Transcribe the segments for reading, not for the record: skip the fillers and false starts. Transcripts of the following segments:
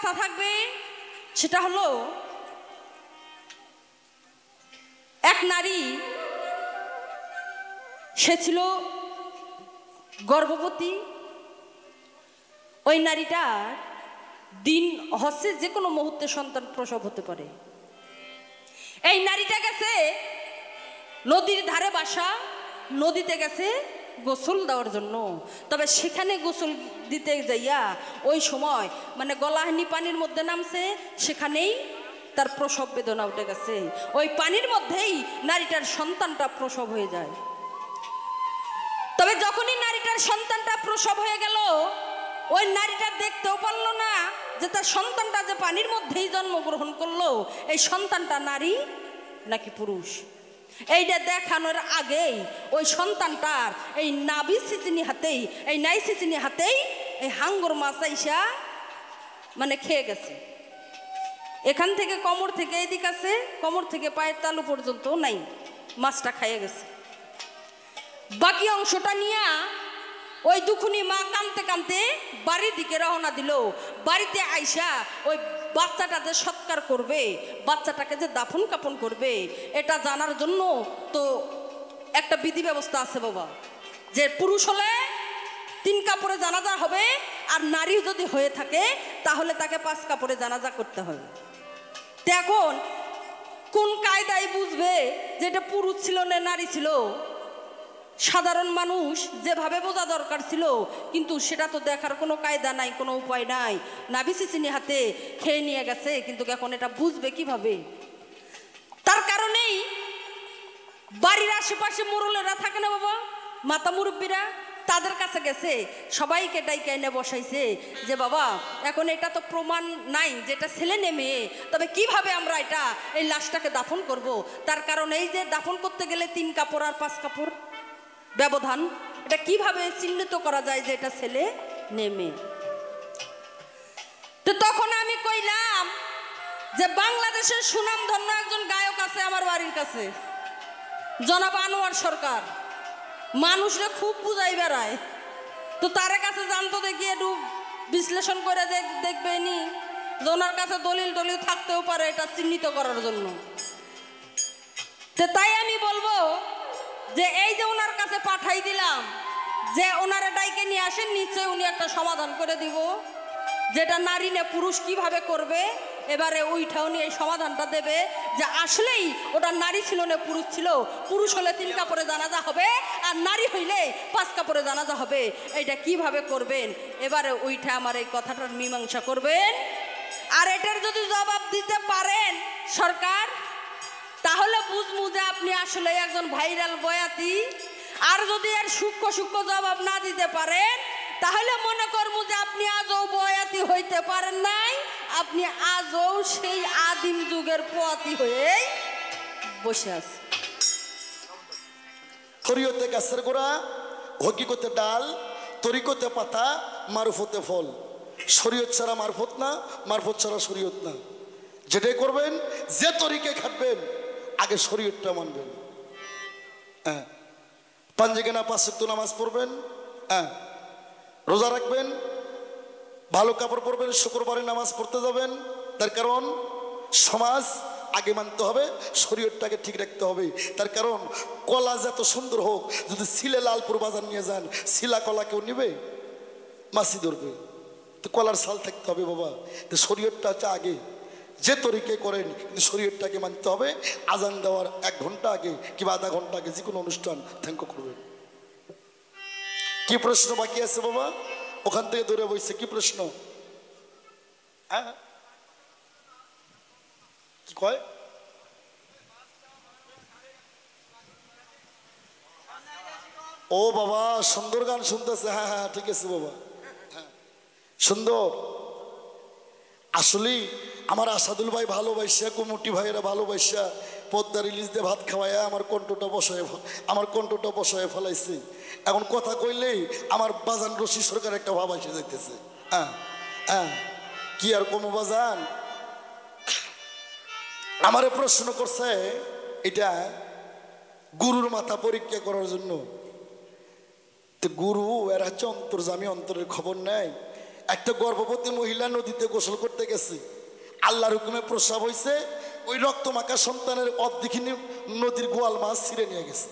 কথা থাকবে, সেটা হলো এক নারী, সে ছিল গর্ভবতী। ওই নারীটার দিন হচ্ছে যে কোনো মুহূর্তে সন্তান প্রসব হতে পারে। এই নারীটা গেছে নদীর ধারে বাসা, নদীতে গেছে গোসল দেওয়ার জন্য। তবে সেখানে গোসল দিতে যাইয়া ওই সময় মানে গলাহানি পানির মধ্যে নামছে, সেখানেই তার প্রসব বেদনা উঠে গেছে। ওই পানির মধ্যেই নারীটার সন্তানটা প্রসব হয়ে যায়। তবে যখনই নারীটার সন্তানটা প্রসব হয়ে গেল, ওই নারীটা দেখতেও পারল না যে তার সন্তানটা যে পানির মধ্যেই জন্মগ্রহণ করলো, এই সন্তানটা নারী নাকি পুরুষ। এইটা দেখানোর আগেই ওই সন্তানটার এই নাভি সিচিনি হাতেই, এই নাই সিচিনি হাতেই এই হাঙ্গর মাছ আইসা মানে খেয়ে গেছে। এখান থেকে কোমর থেকে এদিক আছে, কোমর থেকে পায়ের তালু পর্যন্ত নাই, মাছটা খাইয়ে গেছে। বাকি অংশটা নিয়ে ওই দুখুনি মা কাঁদতে কাঁদতে বাড়ির দিকে রওনা দিল। বাড়িতে আইসা ওই বাচ্চাটা যে সৎকার করবে, বাচ্চাটাকে যে দাফন কাপন করবে, এটা জানার জন্য তো একটা বিধি ব্যবস্থা আছে বাবা, যে পুরুষ হলে 3 কাপড়ে জানাজা হবে, আর নারী যদি হয়ে থাকে তাহলে তাকে 5 কাপড়ে জানাজা করতে হবে। এখন কোন কায়দায় বুঝবে যে এটা পুরুষ ছিল না নারী ছিল? সাধারণ মানুষ যেভাবে বোঝা দরকার ছিল, কিন্তু সেটা তো দেখার কোনো কায়দা নাই, কোনো উপায় নাই। নাভি সিচিনি হাতে খেয়ে নিয়ে গেছে, কিন্তু এখন এটা বুঝবে কিভাবে? তার কারণেই বাড়ির আশেপাশে মোড়লেরা থাকে না বাবা, মাতা মুরব্বীরা, তাদের কাছে গেছে, সবাইকে ডাইকে এনে বসাইছে যে বাবা এখন এটা তো প্রমাণ নাই যেটা ছেলে না মেয়ে, তবে কিভাবে আমরা এটা এই লাশটাকে দাফন করব? তার কারণ এই যে দাফন করতে গেলে 3 কাপড় আর 5 কাপড় ব্যবধান, এটা কিভাবে চিহ্নিত করা যায় যে এটা ছেলে না মেয়ে? তো তখন আমি কইলাম যে বাংলাদেশের সুনামধন্য একজন গায়ক আছে আমার বাড়ির কাছে, জনাব আনোয়ার সরকার, মানুষরা খুব বুঝাই বেড়ায়। তো তার কাছে জানতো, দেখি একটু বিশ্লেষণ করে দেখবে নি, ওনার কাছে দলিল টলিল থাকতেও পারে এটা চিহ্নিত করার জন্য। তো তাই আমি বলবো যে এই যে ওনার কাছে পাঠাই দিলাম, যে ওনারা ডাইকে নিয়ে আসেন, নিশ্চয়ই উনি একটা সমাধান করে দিব, যেটা নারী না পুরুষ কিভাবে করবে। এবারে ওইটা উনি এই সমাধানটা দেবে যে আসলেই ওটা নারী ছিল না পুরুষ ছিল। পুরুষ হলে 3 কাপড়ে জানাজা হবে, আর নারী হইলে 5 কাপড়ে জানাজা হবে। এইটা কিভাবে করবেন? এবারে ওইটা আমার এই কথাটার মীমাংসা করবেন। আর এটার যদি জবাব দিতে পারেন সরকার, তাহলে বুঝবো যে আপনি আসলে একজন ভাইরাল বয়াতি। আর যদি এর সূক্ষ্ম সূক্ষ্ম জবাব না দিতে পারেন, তাহলে মনে করবো যে আপনি আজও বয়াতি হইতে পারেন নাই, আপনি আজও সেই আদিম যুগের পোয়াতি হয়ে বসে আছে। শরীয়তে গাছের গোড়া, হকিকতে ডাল, তরিকতে পাতা, মারফতে ফল। শরীয়ত ছাড়া মারফত না, মারফত ছাড়া শরীয়ত না। যেটাই করবেন, যে তরিকে খাটবেন, আগে শরীয়তটা মানবেন। হ্যাঁ, পাঞ্জেগানা 5 ওয়াক্ত নামাজ পড়বেন, হ্যাঁ, রোজা রাখবেন, ভালো কাপড় পরবেন, শুক্রবারে নামাজ পড়তে যাবেন। তার কারণ সমাজ আগে মানতে হবে, শরীয়তটাকে ঠিক রাখতে হবে। তার কারণ কলা যত সুন্দর হোক, যদি সিলে লালপুর বাজার নিয়ে যান, শিলা কলা কেউ নিবে? মাছি ধরবে। তো কলার সাল থাকতে হবে বাবা। তো শরীয়তটা হচ্ছে আগে, যে তরিকে করেন, কিন্তু শরীয়তটাকে মানতে হবে। আজান দেওয়ার 1 ঘন্টা আগে কিংবা আধা ঘন্টা আগে যে কোনো অনুষ্ঠান থ্যাঙ্ক করবেন। কি প্রশ্ন বাকি আছে বাবা? ওখান থেকে দূরে বসছে, কি প্রশ্ন? হ্যাঁ, কি কয়? ও বাবা সুন্দর গান শুনতেছে। হ্যাঁ হ্যাঁ ঠিক আছে বাবা, হ্যাঁ সুন্দর। আসলেই আমার আসাদুল ভাই ভালোবাসা, কুমুটি ভাইয়েরা ভালোবাসা পদ্মা রিলিজ দিয়ে ভাত খাওয়াইয়া আমার কণ্ঠটা বসায় ফেলাইছে। এখন কথা কইলেই আমার বাজান রশি সরকার একটা ভাব এসে যাইতেছে। হ্যাঁ হ্যাঁ, কি আর কমো বাজান। আমারে প্রশ্ন করছে এটা গুরুর মাথা পরীক্ষা করার জন্য। তো গুরু এরা হচ্ছে অন্তর্জামী, অন্তরের খবর নেয়। একটা গর্ভবতী মহিলা নদীতে গোসল করতে গেছে, আল্লাহর হুকুমে প্রস্রাব হয়েছে, ওই রক্তমাখা সন্তানের অর্ধেকখিনি নদীর গোয়াল মাছ ছিঁড়ে নিয়ে গেছে।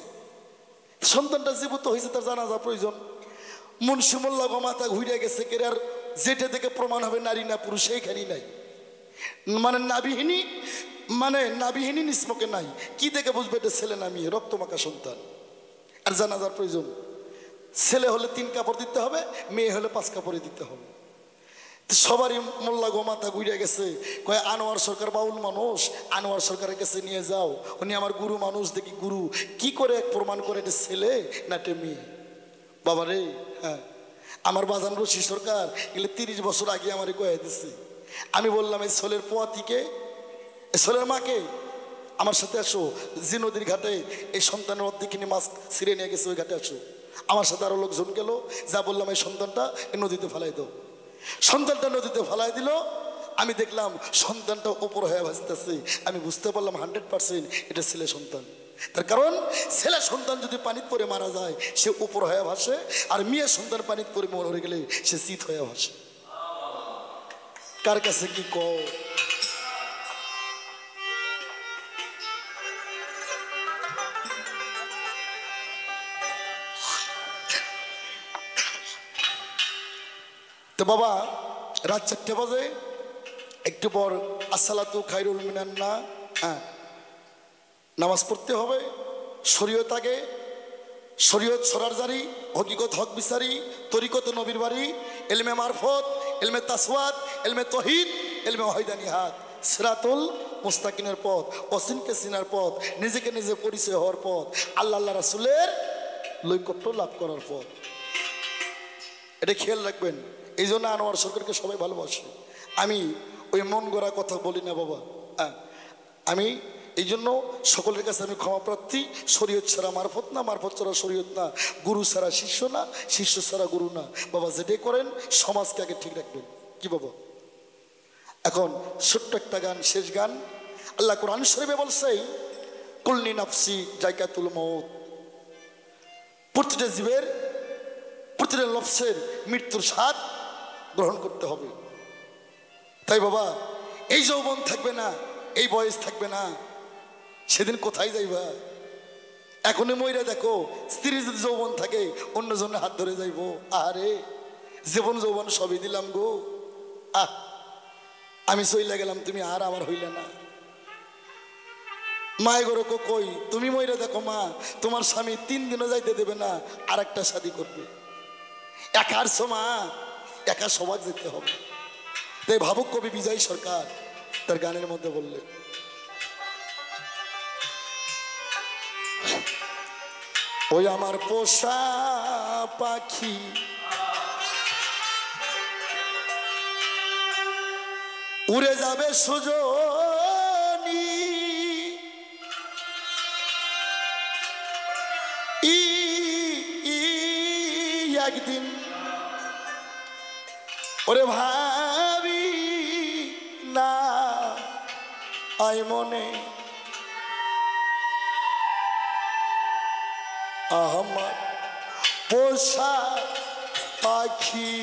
সন্তানটা জীবিত হয়েছে, তার জানাজা প্রয়োজন। মুন্সি মোল্লা মাথা ঘুরে গেছে, কে আর যেটা থেকে প্রমাণ হবে নারী না পুরুষ সেইখানেই নাই, মানে নাবিহীনী নিষ্মকে নাই। কি দেখে বুঝবে এটা ছেলে না মেয়ে? রক্তমাখা সন্তান, আর জানাজার প্রয়োজন। ছেলে হলে 3 কাপড় দিতে হবে, মেয়ে হলে 5 কাপড়ে দিতে হবে। সবারই মোল্লা মাথা ঘুরে গেছে, কয় আনোয়ার সরকার বাউল মানুষ, আনোয়ার সরকারের কাছে নিয়ে যাও, উনি আমার গুরু মানুষ। দেখি গুরু কি করে প্রমাণ করে এটা ছেলে না এটা মেয়ে। বাবা রে, হ্যাঁ, আমার বাজান রশি সরকার এগুলো 30 বছর আগে আমারে কয়ে দিচ্ছে। আমি বললাম এই ছেলের পোয়াতিকে, এই ছেলের মাকে আমার সাথে আসো, যে নদীর ঘাটে এই সন্তানের অর্ধেকখিনি মাছ ছিঁড়ে নিয়ে গেছে, ওই ঘাটে আসো। আমার সাথে আরো লোকজন গেল, যা বললাম এই সন্তানটা এই নদীতে ফেলাই দাও। সন্তানটা নদীতে ফেলাই দিল। আমি দেখলাম সন্তানটা ওপর হয়ে ভাসতেছে। আমি বুঝতে পারলাম 100% এটা ছেলে সন্তান। তার কারণ ছেলে সন্তান যদি পানিতে পড়ে মারা যায় সে উপর হয়ে ভাসে, আর মেয়ে সন্তান পানিতে পড়ে মরে গেলে সে শীত হয়ে ভাসে। কার কাছে কি কও? তো বাবা, রাত 4টে বাজে, একটু পর আসসালাতু খায়রুল মিনান না, হ্যাঁ, নামাজ পড়তে হবে। শরীয়ত আগে, শরীয়ত সরার জারি, হকিকত হক বিচারি, তরিকত নবীর বাড়ি, ইলমে মারফত, ইলমে তাসওয়াত, ইলমে তহিদ, ইলমে ওয়াহিদানিয়াত, সিরাতুল মুস্তাকিমের পথ, অসীমকে চিনার পথ, নিজেকে নিজে পরিচয় হওয়ার পথ, আল্লাহ রাসূলের লৈকট্য লাভ করার পথ। এটা খেয়াল রাখবেন। এই জন্য আনোয়ার সরকারকে সবাই ভালোবাসে। আমি ওই মন গড়া কথা বলি না বাবা। আমি এই জন্য সকলের কাছে আমি ক্ষমা প্রার্থী। শরীয়ত ছাড়া মারফত না, মারফত ছাড়া শরীয়ত না, গুরু ছাড়া শিষ্য না, শিষ্য ছাড়া গুরু না। বাবা যেটাই করেন সমাজকে আগে ঠিক রাখবেন। কি বাবা? এখন ছোট্ট একটা গান, শেষ গান। আল্লাহ কোরআন শরীফে বলছে কুল্লি নাফসি যায়কাতুল মউত, প্রতিটা জীবের, প্রতিটা নফসের মৃত্যুর স্বাদ গ্রহণ করতে হবে। তাই বাবা, এই যৌবন থাকবে না, এই বয়স থাকবে না, সেদিন কোথায় যাইবা? এখনই মইরা দেখো, স্ত্রী যদি যৌবন থাকে অন্যজনের হাত ধরে যাইবো। আরে জীবন যৌবন সবই দিলাম গো, আমি চইলা গেলাম, তুমি আর আমার হইলে না। মায় গরো কই, তুমি মইরা দেখো মা, তোমার স্বামী 3 দিনও যাইতে দেবে না, আর একটা শাদী করবে। একার মা, একা সবাই যেতে হবে। তাই ভাবুক কবি বিজয় সরকার তার গানের মধ্যে বললেন, ওই আমার পোষা পাখি উড়ে যাবে সুজনী, একদিন ওরে ভাবি না আই মনে, আমার পোষা পাখি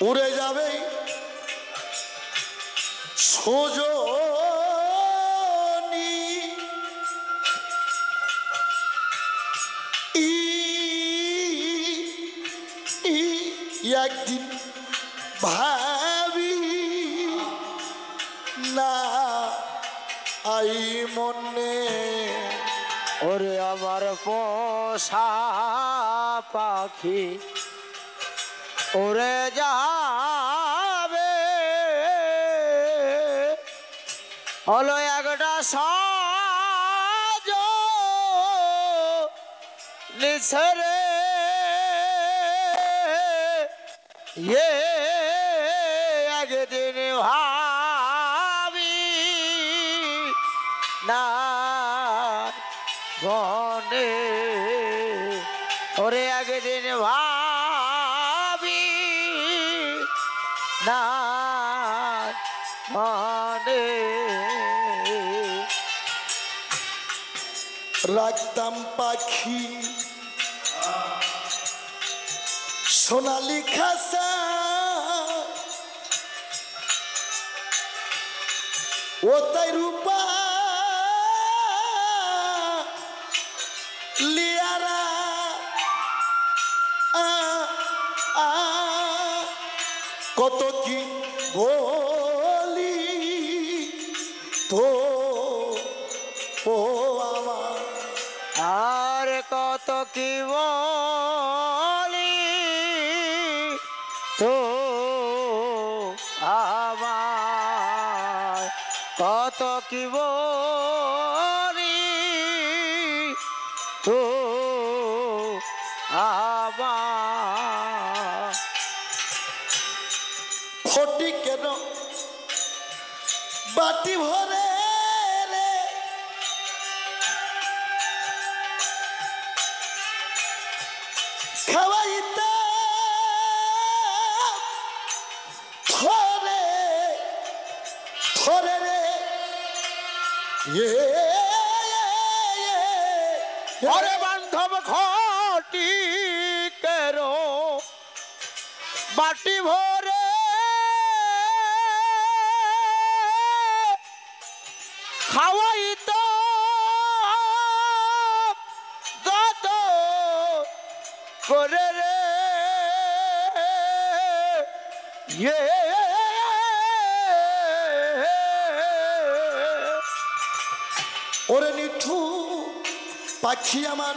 উড়ে যাবে সুজনী, একদিন ভাবি না আই মনে, ওরে আমার পোষা পাখি উড়ে যাবে, হলো একটা সাজ নিছরে, একদিন ভাবি না মনে, ওরে একদিন ভাবি না মনে, রাখতাম পাখি সোনালি খাসা ও তাই রূপা লিয়ারা কত কি বলি তো ও আমার আর কত কি বলি তো আমার কত কি বলি তো আমার ফটি কেন বাটি ভরে রে খাওয়াইতে থরে থরে রে ওরে বান্ধব ঘটি কেরো বাটি ভরে খাওয়াই তো যত করে রে ওরে নিঠু পাখি আমার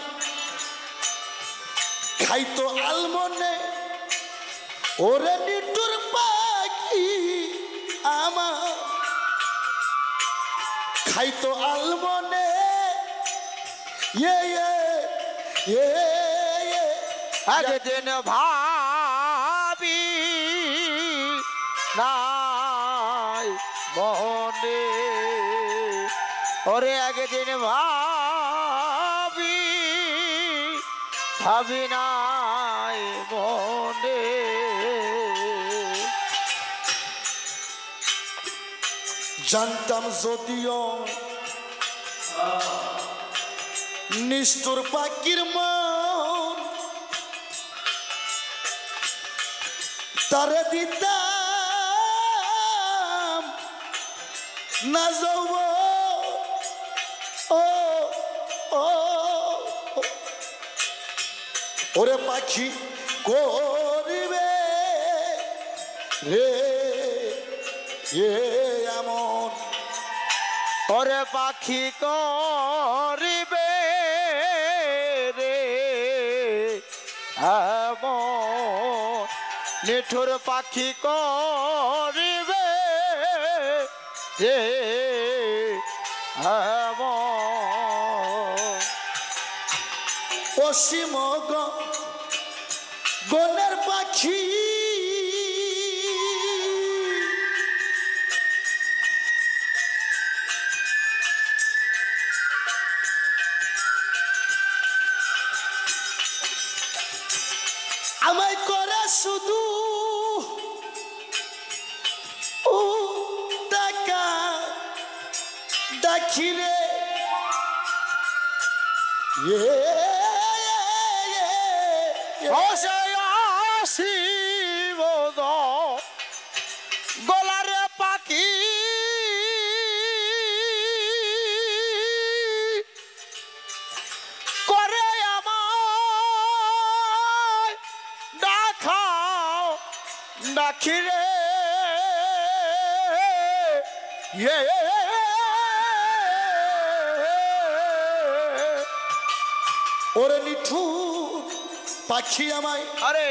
খাইতো আলমনে ওরে নিঠুর পাখি আমার খাইতো আলমনে আগে দিন ভাবি নাই মনে ওরে আগে দিন ভাবি ভাবি নাই মনে জানতাম যদিও নিষ্ঠুর পাখির মন তারে দিতাম না যৌব ও ও ওরে পাখি করিবে রে এমন ওরে পাখি করিবে রে এমন নিঠুর পাখি করিবে রে এমন অসীম গনের পাখি আমায় করে শুধু ও টাকা ডাকিরে গলারে পাখি করে আমার ডাকাও ডাকিরে ওরে নিঠু পাখি আমায় আরে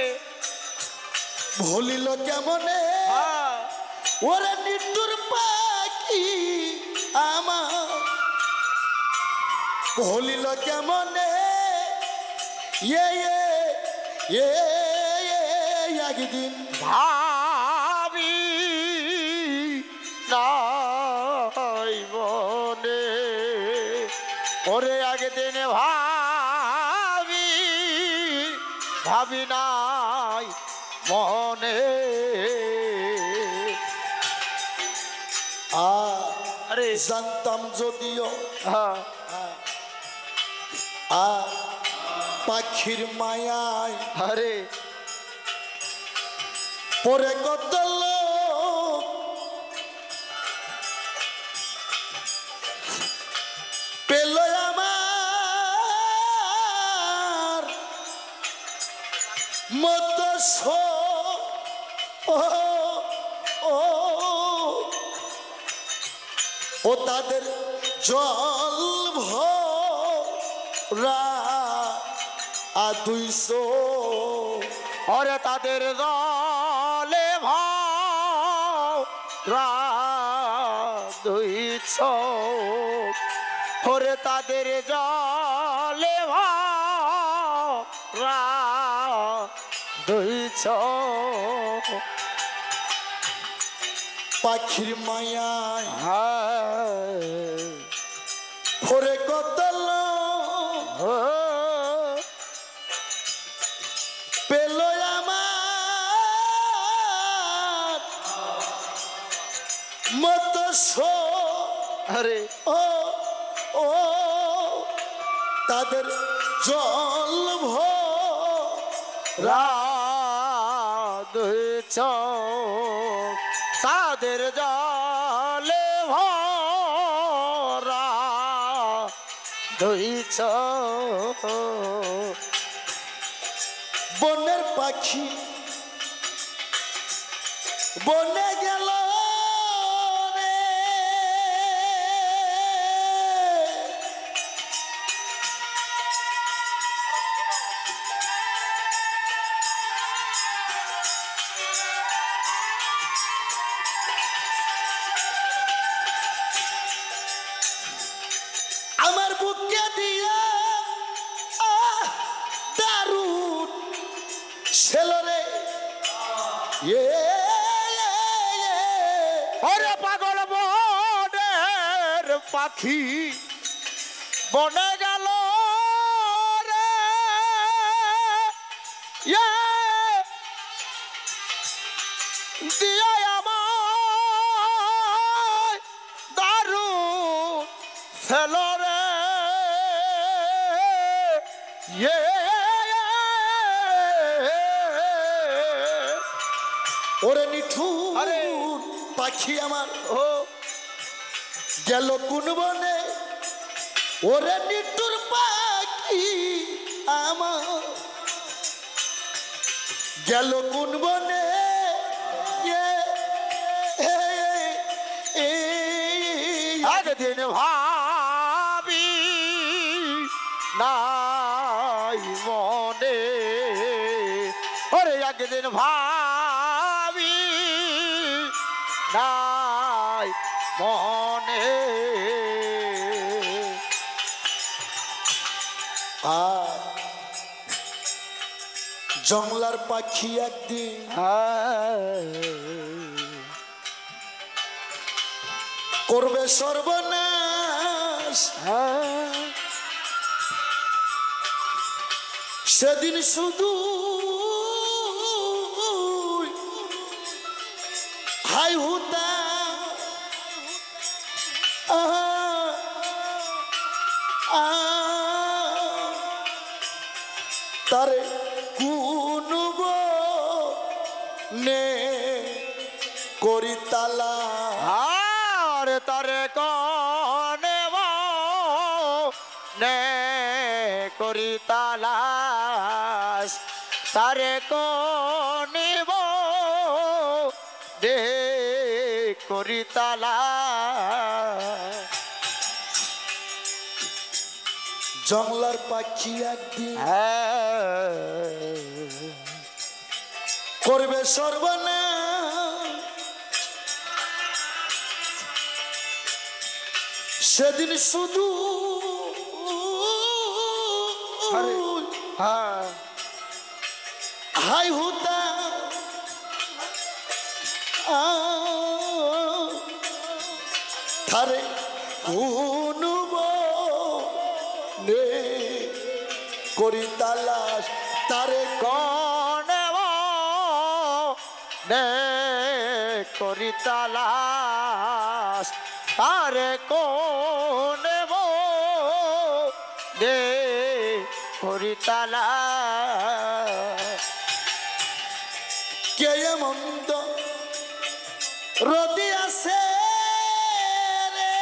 ভুলিল কেমনে ওরে নিঠুর পাখি আমার ভুলিল কেমনে একদিন ভাবি নাই মনে ওরে আগে দিনে ভাবি ভাবি নাই মনে আরে জানতাম যদিও হ্যাঁ পাখির মায়ায় আরে পরে কত লোক পেল আমার মতো ও তাদের জল ভরা 200 ওরে তাদের দলে ভরা 200 ওরে তাদের জলে ভরা 200 পাখির মায়ায় হায় ভরে কত লোক ও পেল আমার মতো আরে ও ও তাদের জল ভরা 200 তাদের জলে ভরা 200 বনের পাখি বনে গেল রে আমার বুকে দিয়া দারুণ ছেলরে ওরে পাগল বনের পাখি বনে গেল রে দিয়া আমার দারুণ ছেলরে ওরে নিঠু আরে। পাখি আমার ও গেল কোন বনে ওরে নিঠুর পাখি আমার গেল কোন বনে একদিন ভাবি নাই মনে ওরে একদিন ভাবি নাই মনে আর জংলার পাখি একদিন করবে সর্বনাশ সেদিন শুধু হাই হুতা তারে কুনব নে করি তালা আর তারে কনে নে করি তালাশ তারে কনিব দে করি তালাশ জংলার পাখি একদিন করবে সর্বনাশ সেদিন শুধু হাই হুতা থারে হুনুব নে করি তালাশ তারে কনে নে করি তালাশ তারে কনে নে করি তালাশ কে এমন মন্দ রদি আছে রে।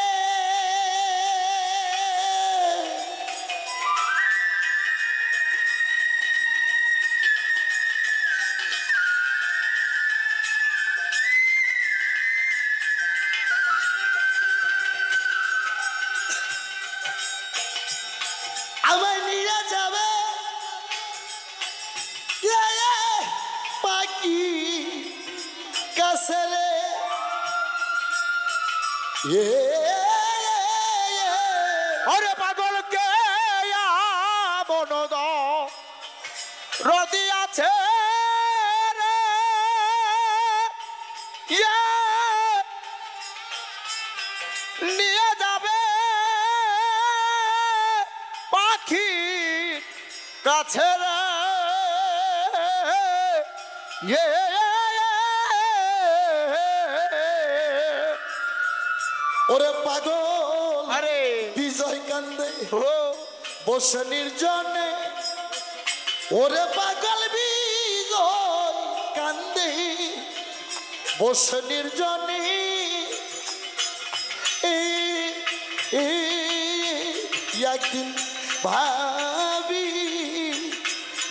আমায় নিয়ে যাবে পাখি কাছে রে। ওরে পাগল কে মনদ রদি আছে রে। ইয়ে, নিয়ে যাবে পাখি কাছে রে। ইয়ে, ওরে পাগল আরে বিজয় কান্দে ও বসে নির্জনে। ওরে পাগল বিজয় কান্দে বসে নির্জনে। একদিন ভাবি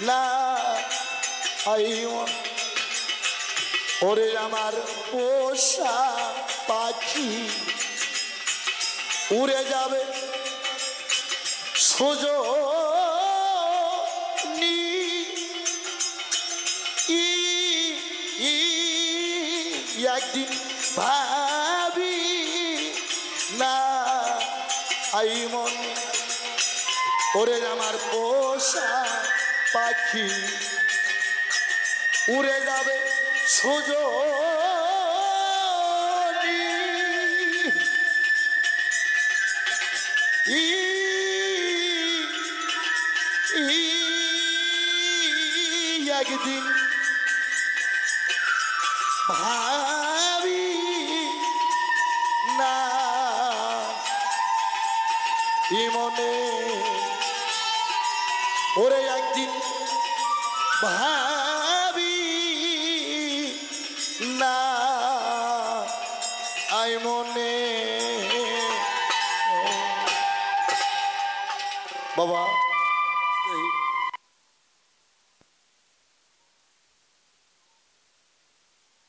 না ওরে আমার পোষা পাখি উড়ে যাবে সজনী। একদিন ভাবি না আই মন ওরে আমার পোষা পাখি উড়ে যাবে সজনী। একদিন ভাবি না মনে ওরে একদিন ভাবি না আই মনে। বাবা